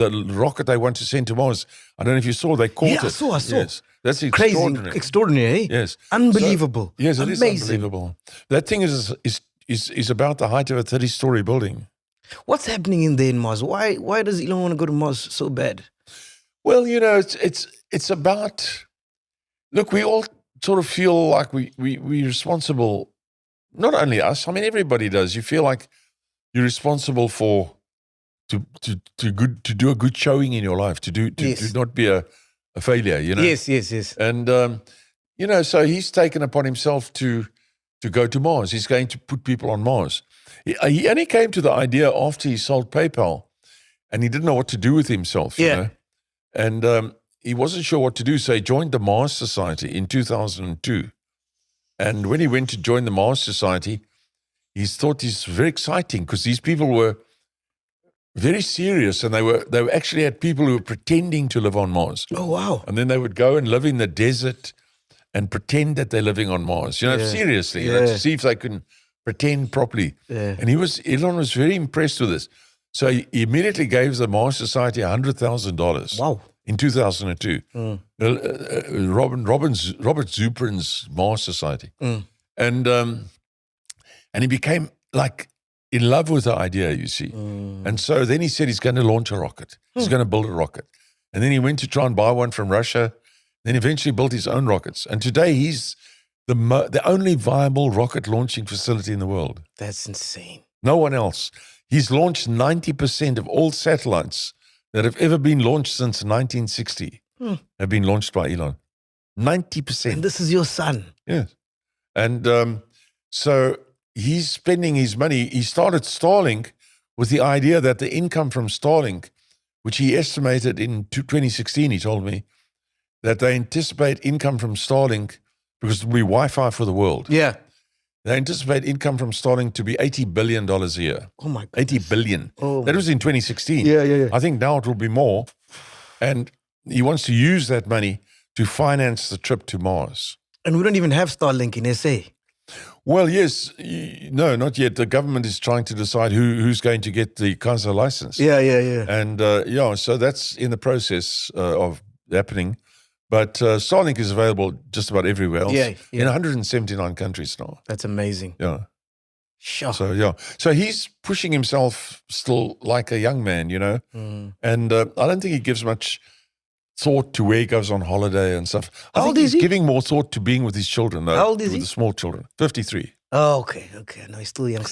the rocket they want to send to Mars. I don't know if you saw. They caught it. I saw. Yes, that's Crazy, extraordinary. extraordinary. Eh? Yes, Unbelievable. So, yes, it Amazing. is unbelievable. That thing is about the height of a 30-story building. What's happening in Mars? Why does Elon want to go to Mars so bad? Well, it's about. Look, we all sort of feel like we're responsible. Not only us. I mean, everybody does. You feel like you're responsible for to do a good showing in your life. To not be a failure. Yes. And so he's taken upon himself to go to Mars. He's going to put people on Mars. He only came to the idea after he sold PayPal, and he didn't know what to do with himself. You know? And he wasn't sure what to do, so he joined the Mars Society in 2002. And when he went to join the Mars Society, he thought it's very exciting because these people were very serious, and they actually had people who were pretending to live on Mars. Oh, wow. And then they would go and live in the desert and pretend that they're living on Mars, seriously, to see if they can pretend properly. Yeah. And Elon was very impressed with this. So he immediately gave the Mars Society $100,000. Wow. In 2002. Robert Zuprin's Mars Society. And he became like in love with the idea, you see. And so then he said he's going to launch a rocket. He's going to build a rocket. And then he went to try and buy one from Russia. Then eventually built his own rockets. And today he's the only viable rocket launching facility in the world. That's insane. No one else. He's launched 90% of all satellites that have ever been launched since 1960 have been launched by Elon. 90%. And this is your son. Yes. And so he's spending his money. He started Starlink with the idea that the income from Starlink, which he estimated in 2016, he told me, that they anticipate income from Starlink, because it will be Wi-Fi for the world. Yeah. They anticipate income from Starlink to be $80 billion a year. Oh, my God. 80 billion. Oh, that was in 2016. Yeah. I think now it will be more. And he wants to use that money to finance the trip to Mars. And we don't even have Starlink in SA. Well, yes. No, not yet. The government is trying to decide who's going to get the Kaiser license. Yeah. And so that's in the process of happening. But Starlink is available just about everywhere else. Yeah. In 179 countries now. That's amazing. Yeah. Sure. So he's pushing himself still like a young man, And I don't think he gives much thought to where he goes on holiday and stuff. I think he's giving more thought to being with his children, though. How old is with he? the small children. 53. Oh, okay. No, he's still young.